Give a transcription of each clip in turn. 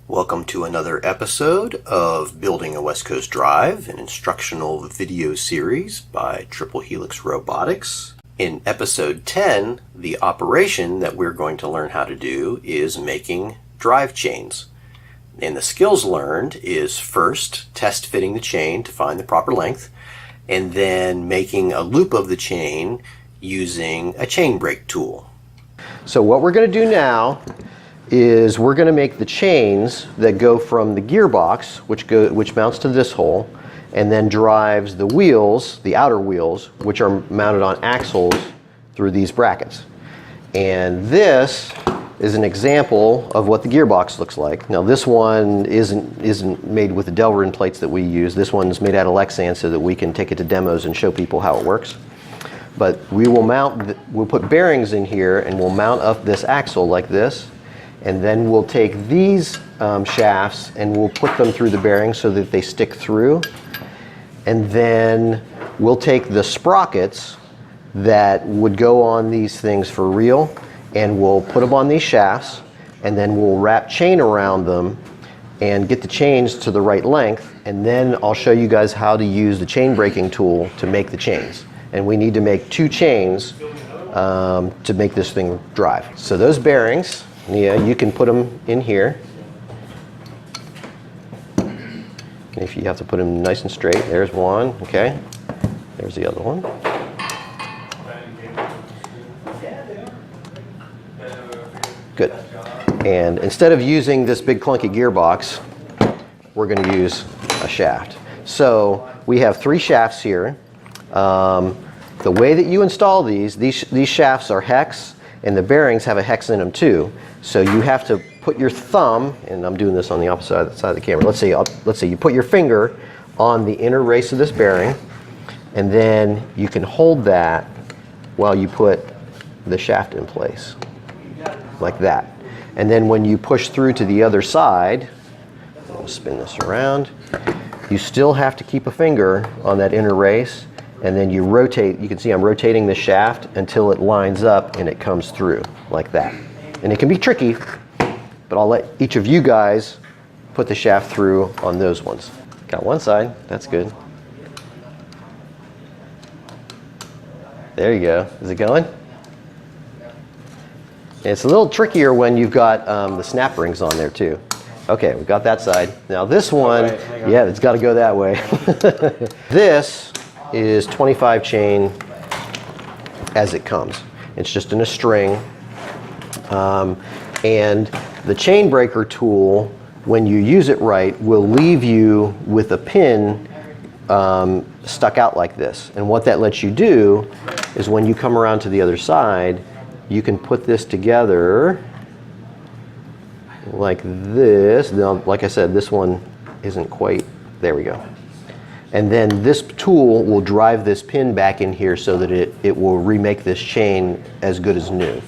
Welcome to another episode of Building a West Coast Drive, an instructional video series by Triple Helix Robotics. In episode 10, the operation that we're going to learn how to do is making drive chains. And the skills learned is first test fitting the chain to find the proper length, and then making a loop of the chain using a chain break tool. So what we're going to do now is we're going to make the chains that go from the gearbox, which mounts to this hole, and then drives the wheels, the outer wheels, which are mounted on axles through these brackets. And this is an example of what the gearbox looks like. Now this one isn't made with the Delrin plates that we use. This one's made out of Lexan so that we can take it to demos and show people how it works. But we will we'll put bearings in here and we'll mount up this axle like this. And then we'll take these shafts and we'll put them through the bearings so that they stick through. And then we'll take the sprockets that would go on these things for real and we'll put them on these shafts, and then we'll wrap chain around them and get the chains to the right length. And then I'll show you guys how to use the chain breaking tool to make the chains. And we need to make 2 chains to make this thing drive. So those bearings, yeah, you can put them in here. If you have to put them nice and straight, there's one, okay. There's the other one. Good. And instead of using this big clunky gearbox, we're going to use a shaft. So we have 3 shafts here. The way that you install these shafts are hex, and the bearings have a hex in them too. So you have to put your thumb, and I'm doing this on the opposite side of the camera. Let's say you put your finger on the inner race of this bearing, and then you can hold that while you put the shaft in place, like that. And then when you push through to the other side, I'll spin this around, you still have to keep a finger on that inner race, and then you rotate. You can see I'm rotating the shaft until it lines up and it comes through like that. And it can be tricky, but I'll let each of you guys put the shaft through on those ones. Got one side, that's good. There you go. Is it going? And it's a little trickier when you've got the snap rings on there too. Okay, we've got that side. Now this one, yeah, it's got to go that way. This is 25 chain as it comes. It's just in a string. And the chain breaker tool, when you use it right, will leave you with a pin stuck out like this. And what that lets you do is when you come around to the other side, you can put this together like this. Now, like I said, this one isn't quite, there we go. And then this tool will drive this pin back in here so that it will remake this chain as good as new.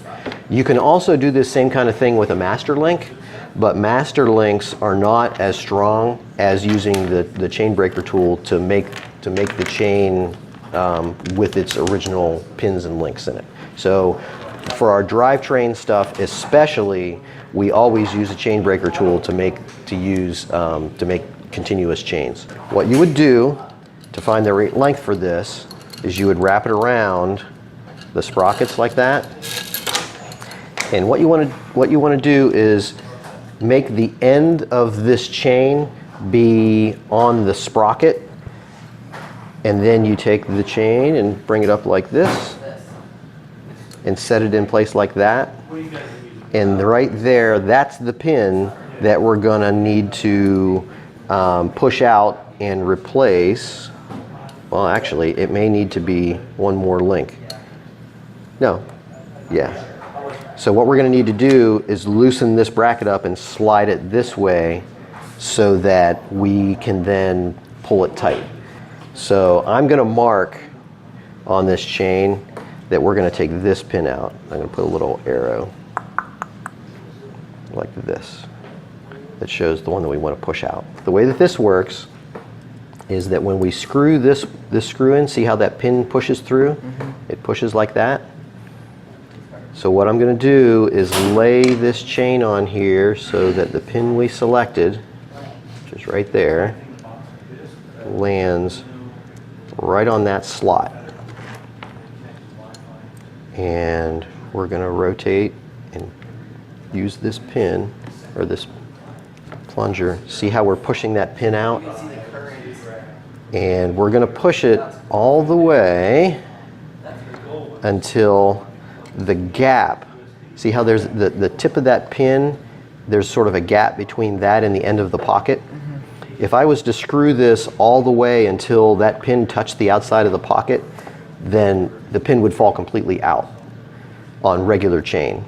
You can also do this same kind of thing with a master link, but master links are not as strong as using the chain breaker tool to make the chain with its original pins and links in it. So for our drivetrain stuff especially, we always use a chain breaker tool to make continuous chains. What you would do to find the right length for this is you would wrap it around the sprockets like that. And what you want to do is make the end of this chain be on the sprocket, and then you take the chain and bring it up like this and set it in place like that. And right there, that's the pin that we're going to need to push out and replace. Well, actually, it may need to be one more link. No, yeah. So what we're going to need to do is loosen this bracket up and slide it this way so that we can then pull it tight. So I'm going to mark on this chain that we're going to take this pin out. I'm going to put a little arrow like this that shows the one that we want to push out. The way that this works is that when we screw this screw in, see how that pin pushes through? It pushes like that. So what I'm going to do is lay this chain on here so that the pin we selected, which is right there, lands right on that slot. And we're going to rotate and use this pin, or this plunger. See how we're pushing that pin out? And we're going to push it all the way until the gap. See how there's the tip of that pin, there's sort of a gap between that and the end of the pocket. If I was to screw this all the way until that pin touched the outside of the pocket, then the pin would fall completely out on regular chain.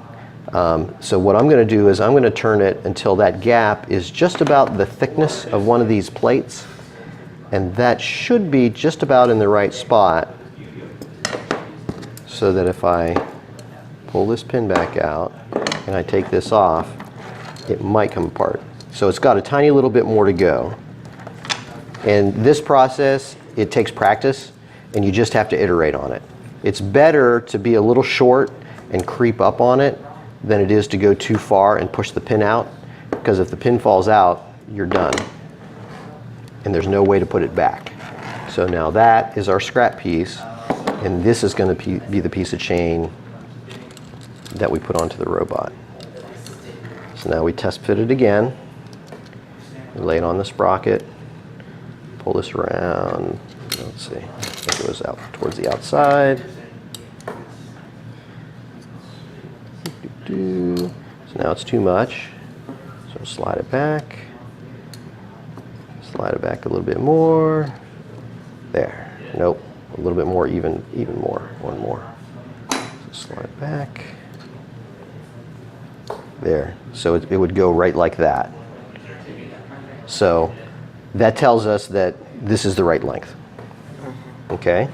So what I'm going to do is I'm going to turn it until that gap is just about the thickness of one of these plates, and that should be just about in the right spot, so that if I pull this pin back out and I take this off, it might come apart. So it's got a tiny little bit more to go. And this process, it takes practice, and you just have to iterate on it. It's better to be a little short and creep up on it than it is to go too far and push the pin out, because if the pin falls out, you're done. And there's no way to put it back. So now that is our scrap piece, and this is going to be the piece of chain that we put onto the robot. So now we test fit it again. We lay it on the sprocket, pull this around. Let's see, I think it was out towards the outside. So now it's too much. So slide it back. Slide it back a little bit more. There. Nope. A little bit more, even more. One more. So slide it back. There. So it would go right like that. So that tells us that this is the right length. Okay?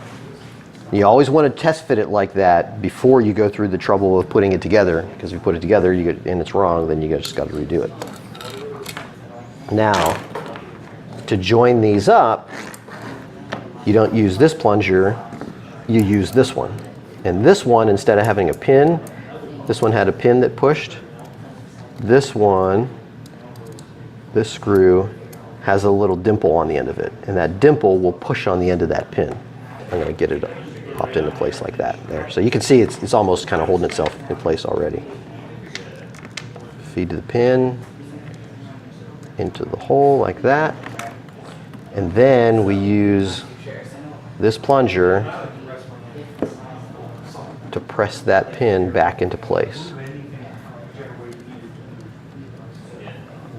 You always want to test fit it like that before you go through the trouble of putting it together, because if you put it together and it's wrong, then you just got to redo it. Now, to join these up, you don't use this plunger, you use this one. And this one, instead of having a pin, this one had a pin that pushed. This one, this screw, has a little dimple on the end of it, and that dimple will push on the end of that pin. I'm going to get it popped into place like that there. So you can see it's almost kind of holding itself in place already. Feed the pin into the hole like that, and then we use this plunger to press that pin back into place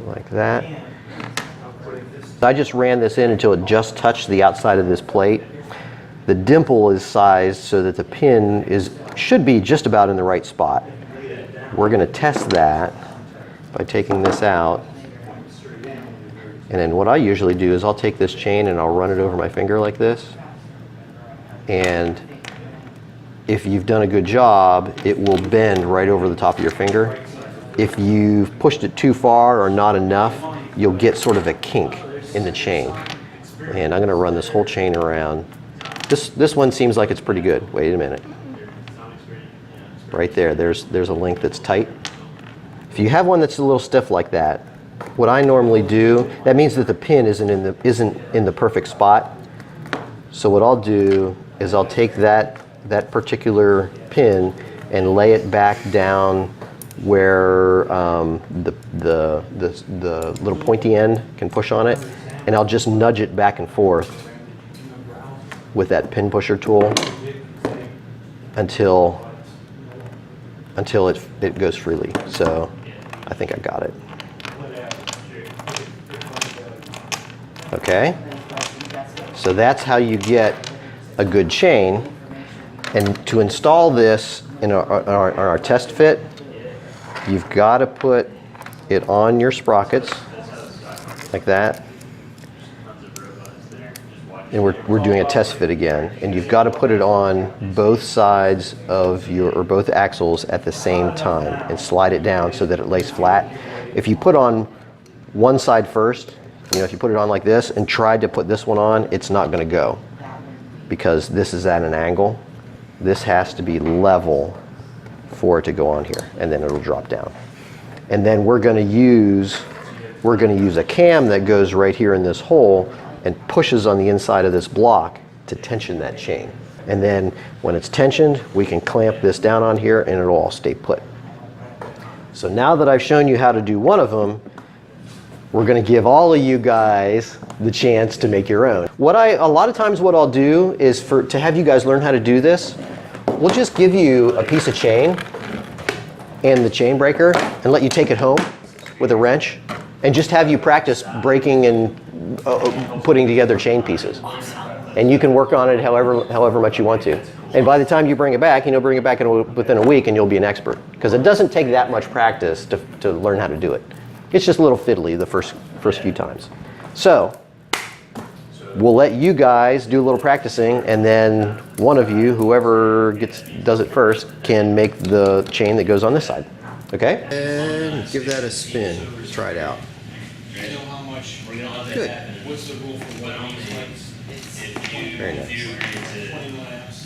like that. I just ran this in until it just touched the outside of this plate. The dimple is sized so that the pin should be just about in the right spot. We're going to test that by taking this out. And then what I usually do is I'll take this chain and I'll run it over my finger like this. And if you've done a good job, it will bend right over the top of your finger. If you've pushed it too far or not enough, you'll get sort of a kink in the chain. And I'm going to run this whole chain around. This one seems like it's pretty good. Wait a minute. Right there, there's a link that's tight. If you have one that's a little stiff like that, what I normally do, that means that the pin isn't in the perfect spot. So what I'll do is I'll take that particular pin and lay it back down where the little pointy end can push on it, and I'll just nudge it back and forth with that pin pusher tool until it goes freely. So I think I got it. Okay, so that's how you get a good chain. And to install this in our test fit, you've got to put it on your sprockets like that. And we're doing a test fit again, and you've got to put it on both sides of both axles at the same time and slide it down so that it lays flat. If you put on one side first, if you put it on like this and tried to put this one on, it's not going to go because this is at an angle. This has to be level for it to go on here, and then it'll drop down. And then we're going to use a cam that goes right here in this hole and pushes on the inside of this block to tension that chain. And then when it's tensioned, we can clamp this down on here and it'll all stay put. So now that I've shown you how to do one of them, we're going to give all of you guys the chance to make your own. A lot of times what I'll do is to have you guys learn how to do this, we'll just give you a piece of chain and the chain breaker and let you take it home with a wrench and just have you practice breaking and putting together chain pieces. And you can work on it however much you want to. And by the time you bring it back, bring it back within a week and you'll be an expert. Because it doesn't take that much practice to learn how to do it. It's just a little fiddly the first few times. So we'll let you guys do a little practicing, and then one of you, whoever does it first, can make the chain that goes on this side. Okay? And give that a spin. Try it out. Good. Very nice.